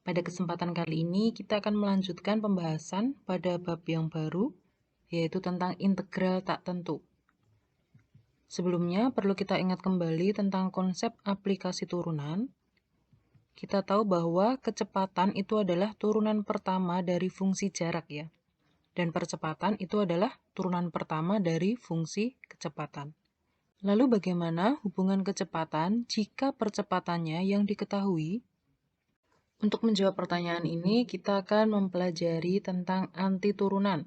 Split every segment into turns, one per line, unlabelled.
Pada kesempatan kali ini, kita akan melanjutkan pembahasan pada bab yang baru, yaitu tentang integral tak tentu. Sebelumnya, perlu kita ingat kembali tentang konsep aplikasi turunan. Kita tahu bahwa kecepatan itu adalah turunan pertama dari fungsi jarak ya. Dan percepatan itu adalah turunan pertama dari fungsi kecepatan. Lalu bagaimana hubungan kecepatan jika percepatannya yang diketahui? Untuk menjawab pertanyaan ini, kita akan mempelajari tentang antiturunan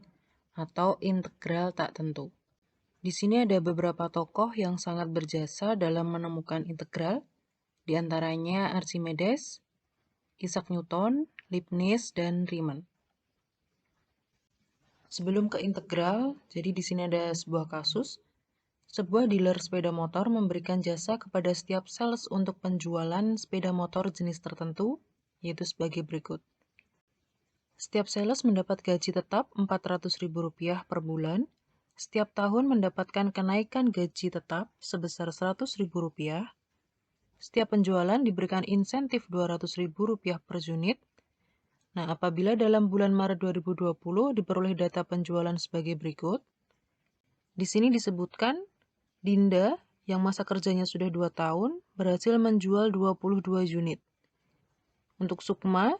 atau integral tak tentu. Di sini ada beberapa tokoh yang sangat berjasa dalam menemukan integral, di antaranya Archimedes, Isaac Newton, Leibniz, dan Riemann. Sebelum ke integral, jadi di sini ada sebuah kasus. Sebuah dealer sepeda motor memberikan jasa kepada setiap sales untuk penjualan sepeda motor jenis tertentu, yaitu sebagai berikut. Setiap sales mendapat gaji tetap Rp400.000 per bulan. Setiap tahun mendapatkan kenaikan gaji tetap sebesar Rp100.000. Setiap penjualan diberikan insentif Rp200.000 per unit. Nah, apabila dalam bulan Maret 2020 diperoleh data penjualan sebagai berikut. Di sini disebutkan Dinda yang masa kerjanya sudah 2 tahun berhasil menjual 22 unit. Untuk Sukma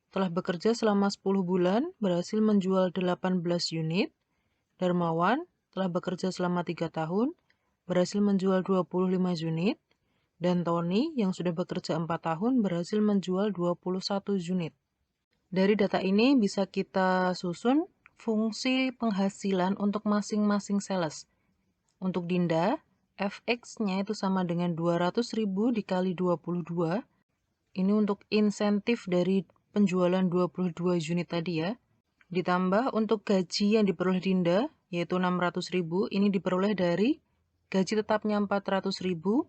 telah bekerja selama 10 bulan, berhasil menjual 18 unit. Darmawan telah bekerja selama 3 tahun, berhasil menjual 25 unit. Dan Tony yang sudah bekerja 4 tahun, berhasil menjual 21 unit. Dari data ini bisa kita susun fungsi penghasilan untuk masing-masing sales. Untuk Dinda, Fx-nya itu sama dengan 200.000 dikali 22. Ini untuk insentif dari penjualan 22 unit tadi ya. Ditambah untuk gaji yang diperoleh Dinda, yaitu 600.000, ini diperoleh dari gaji tetapnya 400.000,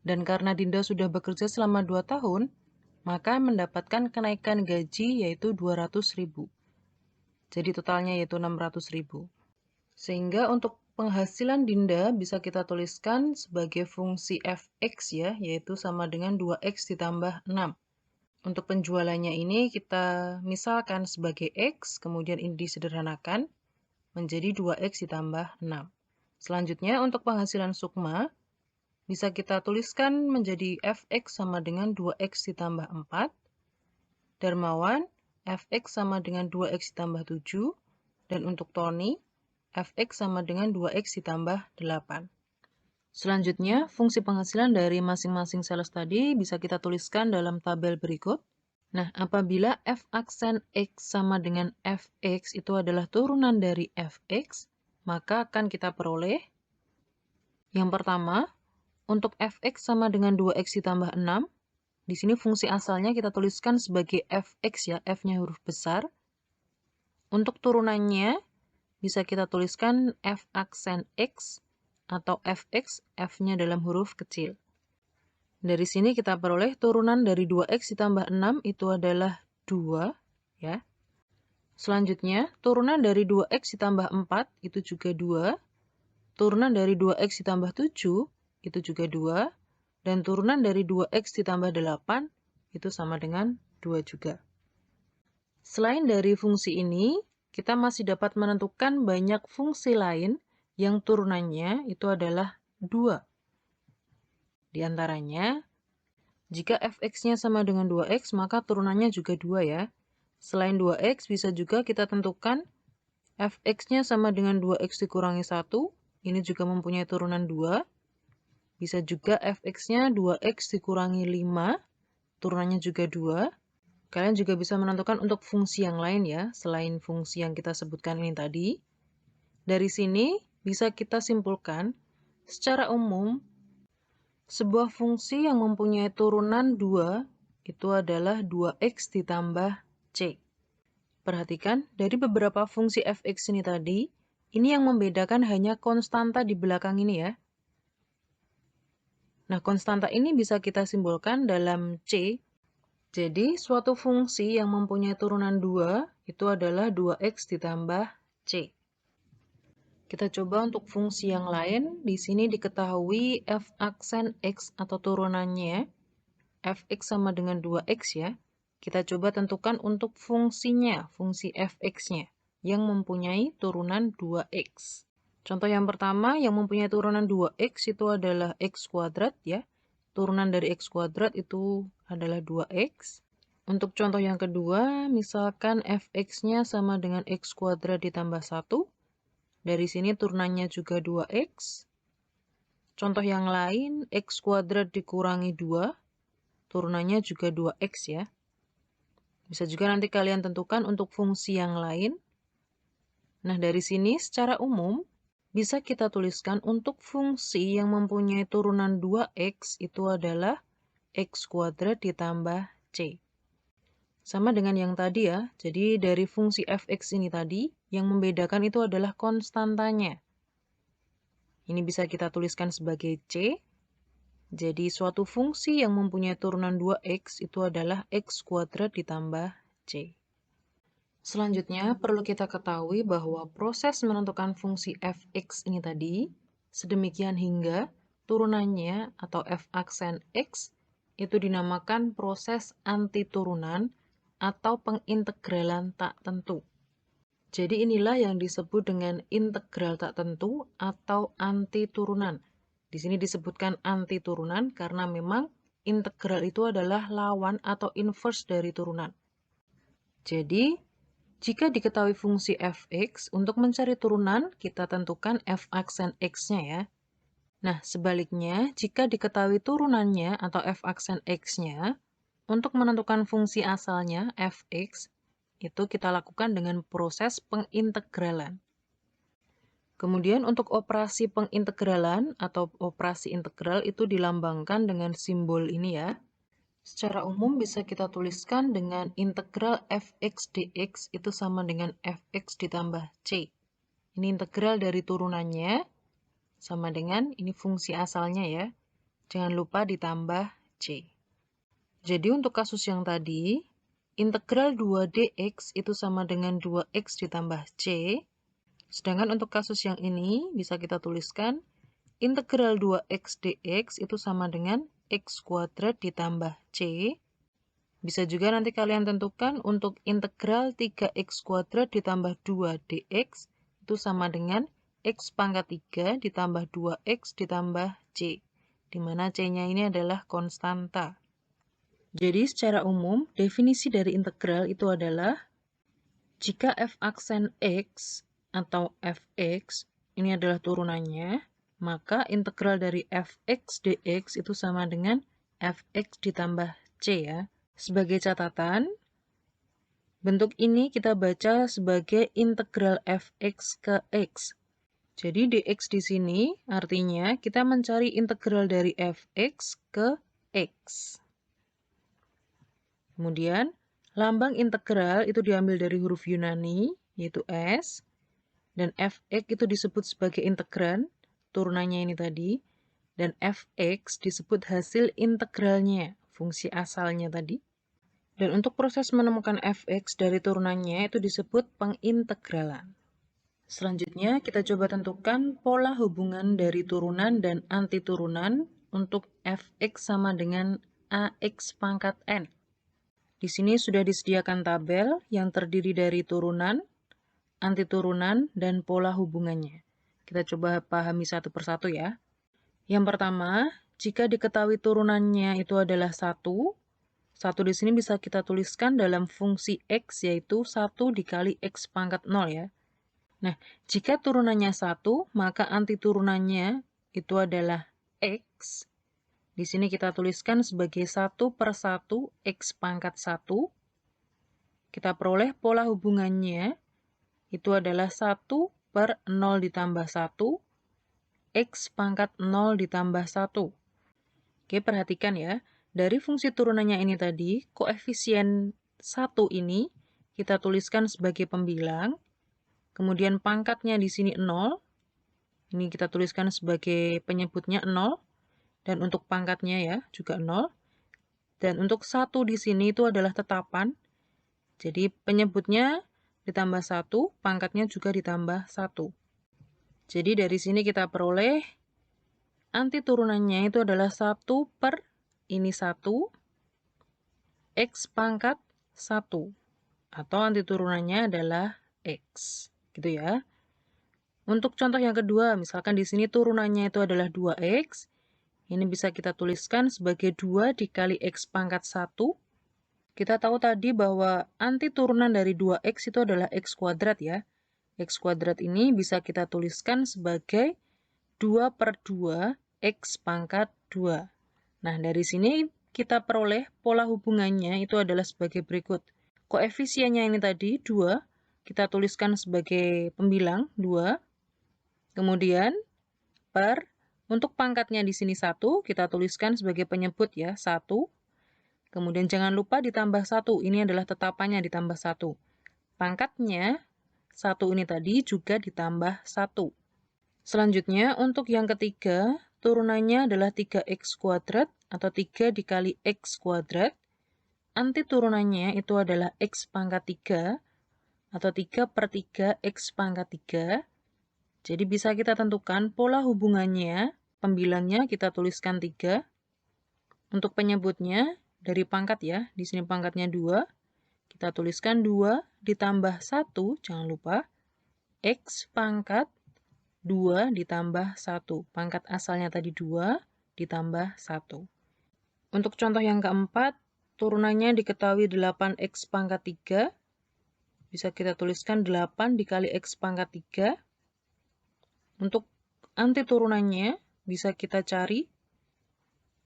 dan karena Dinda sudah bekerja selama 2 tahun, maka mendapatkan kenaikan gaji yaitu 200.000. Jadi totalnya yaitu 600.000. Sehingga untuk penghasilan Dinda bisa kita tuliskan sebagai fungsi Fx ya, yaitu sama dengan 2x ditambah 6. Untuk penjualannya ini kita misalkan sebagai X, kemudian ini disederhanakan menjadi 2X ditambah 6. Selanjutnya untuk penghasilan Sukma, bisa kita tuliskan menjadi Fx sama dengan 2X ditambah 4. Darmawan, Fx sama dengan 2X ditambah 7. Dan untuk Tony, Fx sama dengan 2X ditambah 8. Selanjutnya, fungsi penghasilan dari masing-masing sales tadi bisa kita tuliskan dalam tabel berikut. Nah, apabila f aksen x sama dengan fx itu adalah turunan dari fx, maka akan kita peroleh yang pertama, untuk fx sama dengan 2x ditambah 6, di sini fungsi asalnya kita tuliskan sebagai fx ya, f-nya huruf besar. Untuk turunannya, bisa kita tuliskan f aksen x atau fx, f-nya dalam huruf kecil. Dari sini kita peroleh turunan dari 2x ditambah 6 itu adalah 2, ya. Selanjutnya, turunan dari 2x ditambah 4 itu juga 2. Turunan dari 2x ditambah 7 itu juga 2. Dan turunan dari 2x ditambah 8 itu sama dengan 2 juga. Selain dari fungsi ini, kita masih dapat menentukan banyak fungsi lain yang turunannya itu adalah 2. Di antaranya, jika fx-nya sama dengan 2x, maka turunannya juga 2 ya. Selain 2x, bisa juga kita tentukan fx-nya sama dengan 2x dikurangi 1. Ini juga mempunyai turunan 2. Bisa juga fx-nya 2x dikurangi 5. Turunannya juga 2. Kalian juga bisa menentukan untuk fungsi yang lain ya, selain fungsi yang kita sebutkan ini tadi. Dari sini, bisa kita simpulkan, secara umum, sebuah fungsi yang mempunyai turunan 2 itu adalah 2x ditambah c. Perhatikan, dari beberapa fungsi fx ini tadi, ini yang membedakan hanya konstanta di belakang ini ya. Nah, konstanta ini bisa kita simbolkan dalam c. Jadi, suatu fungsi yang mempunyai turunan 2 itu adalah 2x ditambah c. Kita coba untuk fungsi yang lain. Di sini diketahui f aksen x atau turunannya fx sama dengan 2x ya. Kita coba tentukan untuk fungsinya, fungsi fx-nya, yang mempunyai turunan 2x. Contoh yang pertama, yang mempunyai turunan 2x itu adalah x kuadrat ya. Turunan dari x kuadrat itu adalah 2x. Untuk contoh yang kedua, misalkan fx-nya sama dengan x kuadrat ditambah 1. Dari sini turunannya juga 2x. Contoh yang lain, x kuadrat dikurangi 2, turunannya juga 2x ya. Bisa juga nanti kalian tentukan untuk fungsi yang lain. Nah, dari sini secara umum, bisa kita tuliskan untuk fungsi yang mempunyai turunan 2x itu adalah x kuadrat ditambah c. Sama dengan yang tadi ya, jadi dari fungsi fx ini tadi, yang membedakan itu adalah konstantanya. Ini bisa kita tuliskan sebagai C. Jadi suatu fungsi yang mempunyai turunan 2x itu adalah x kuadrat ditambah C. Selanjutnya, perlu kita ketahui bahwa proses menentukan fungsi fx ini tadi, sedemikian hingga turunannya atau f aksen x itu dinamakan proses antiturunan atau pengintegralan tak tentu. Jadi inilah yang disebut dengan integral tak tentu atau antiturunan. Di sini disebutkan antiturunan karena memang integral itu adalah lawan atau inverse dari turunan. Jadi, jika diketahui fungsi fx, untuk mencari turunan, kita tentukan f aksen x-nya ya. Nah, sebaliknya, jika diketahui turunannya atau f aksen x-nya, untuk menentukan fungsi asalnya, fx, itu kita lakukan dengan proses pengintegralan. Kemudian untuk operasi pengintegralan atau operasi integral itu dilambangkan dengan simbol ini ya. Secara umum bisa kita tuliskan dengan integral fx dx itu sama dengan fx ditambah c. Ini integral dari turunannya sama dengan ini fungsi asalnya ya. Jangan lupa ditambah c. Jadi untuk kasus yang tadi, integral 2 dx itu sama dengan 2x ditambah c. Sedangkan untuk kasus yang ini bisa kita tuliskan integral 2x dx itu sama dengan x kuadrat ditambah c. Bisa juga nanti kalian tentukan untuk integral 3x kuadrat ditambah 2 dx itu sama dengan x pangkat 3 ditambah 2x ditambah c, di mana c-nya ini adalah konstanta. Jadi secara umum, definisi dari integral itu adalah jika f aksen x atau fx ini adalah turunannya, maka integral dari fx dx itu sama dengan fx ditambah c ya. Sebagai catatan, bentuk ini kita baca sebagai integral fx ke x. Jadi dx di sini artinya kita mencari integral dari fx ke x. Kemudian, lambang integral itu diambil dari huruf Yunani, yaitu S, dan fx itu disebut sebagai integran, turunannya ini tadi, dan fx disebut hasil integralnya, fungsi asalnya tadi. Dan untuk proses menemukan fx dari turunannya itu disebut pengintegralan. Selanjutnya, kita coba tentukan pola hubungan dari turunan dan antiturunan untuk fx sama dengan ax pangkat n. Di sini sudah disediakan tabel yang terdiri dari turunan, antiturunan, dan pola hubungannya. Kita coba pahami satu persatu ya. Yang pertama, jika diketahui turunannya itu adalah 1 di sini bisa kita tuliskan dalam fungsi x yaitu 1 dikali x pangkat 0 ya. Nah, jika turunannya 1, maka antiturunannya itu adalah x. Di sini kita tuliskan sebagai 1/1 x pangkat 1. Kita peroleh pola hubungannya, itu adalah 1/0 ditambah 1, x pangkat 0 ditambah 1. Oke, perhatikan ya, dari fungsi turunannya ini tadi, koefisien 1 ini kita tuliskan sebagai pembilang, kemudian pangkatnya di sini 0, ini kita tuliskan sebagai penyebutnya 0, dan untuk pangkatnya ya juga 0. Dan untuk 1 di sini itu adalah tetapan. Jadi penyebutnya ditambah 1, pangkatnya juga ditambah 1. Jadi dari sini kita peroleh antiturunannya itu adalah 1/ini 1, x pangkat 1. Atau anti turunannya adalah X. Gitu ya. Untuk contoh yang kedua, misalkan di sini turunannya itu adalah 2X. Ini bisa kita tuliskan sebagai 2 dikali X pangkat 1. Kita tahu tadi bahwa anti turunan dari 2X itu adalah X kuadrat ya. X kuadrat ini bisa kita tuliskan sebagai 2 per 2 X pangkat 2. Nah, dari sini kita peroleh pola hubungannya itu adalah sebagai berikut. Koefisiennya ini tadi 2, kita tuliskan sebagai pembilang 2. Kemudian per, untuk pangkatnya di sini 1, kita tuliskan sebagai penyebut ya, 1. Kemudian jangan lupa ditambah 1, ini adalah tetapannya ditambah 1. Pangkatnya 1 ini tadi juga ditambah 1. Selanjutnya, untuk yang ketiga, turunannya adalah 3x kuadrat atau 3 dikali x kuadrat. Anti turunannya itu adalah x pangkat 3 atau 3 per 3 x pangkat 3. Jadi bisa kita tentukan pola hubungannya, pembilangnya kita tuliskan 3. Untuk penyebutnya dari pangkat ya, di sini pangkatnya 2. Kita tuliskan 2 ditambah 1, jangan lupa, x pangkat 2 ditambah 1. Pangkat asalnya tadi 2 ditambah 1. Untuk contoh yang keempat, turunannya diketahui 8x pangkat 3. Bisa kita tuliskan 8 dikali x pangkat 3. Untuk anti turunannya bisa kita cari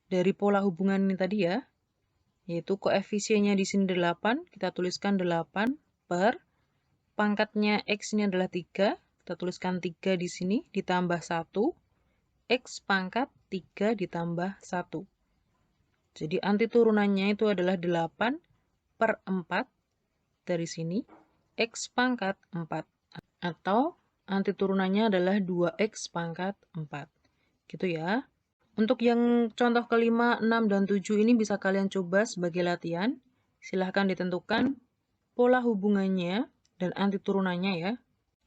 dari pola hubungan ini tadi ya, yaitu koefisiennya di sini 8, kita tuliskan 8 per pangkatnya x ini adalah 3, kita tuliskan 3 di sini ditambah 1, x pangkat 3 ditambah 1. Jadi anti turunannya itu adalah 8 per 4 dari sini, x pangkat 4. Atau anti turunannya adalah 2x pangkat 4. Gitu ya. Untuk yang contoh kelima, 6, dan 7 ini bisa kalian coba sebagai latihan. Silahkan ditentukan pola hubungannya dan anti turunannya ya.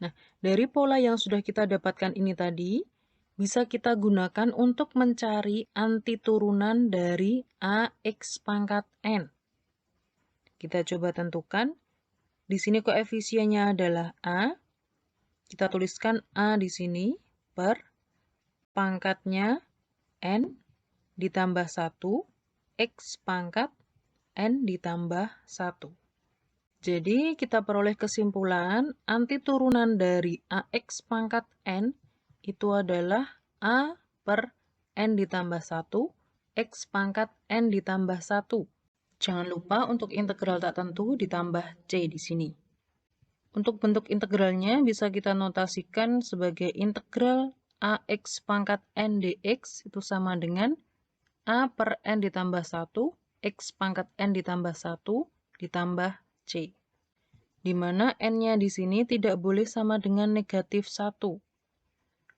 Nah, dari pola yang sudah kita dapatkan ini tadi, bisa kita gunakan untuk mencari anti turunan dari AX pangkat N. Kita coba tentukan. Di sini koefisiennya adalah A. Kita tuliskan A di sini per pangkatnya N ditambah 1, X pangkat N ditambah 1. Jadi kita peroleh kesimpulan anti turunan dari AX pangkat N itu adalah A per N ditambah 1, X pangkat N ditambah 1. Jangan lupa untuk integral tak tentu ditambah C di sini. Untuk bentuk integralnya bisa kita notasikan sebagai integral AX pangkat N dx itu sama dengan A per N ditambah 1, X pangkat N ditambah 1 ditambah C. Di mana N-nya di sini tidak boleh sama dengan negatif 1.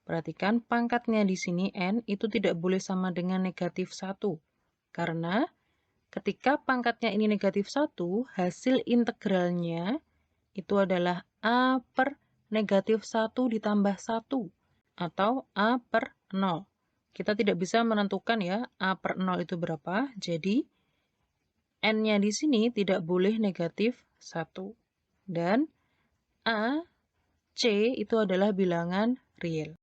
Perhatikan pangkatnya di sini N itu tidak boleh sama dengan negatif 1. Karena ketika pangkatnya ini negatif 1, hasil integralnya itu adalah A per negatif 1 ditambah 1. Atau A per 0. Kita tidak bisa menentukan ya A per 0 itu berapa. Jadi N-nya di sini tidak boleh negatif 1. Dan A, C itu adalah bilangan real.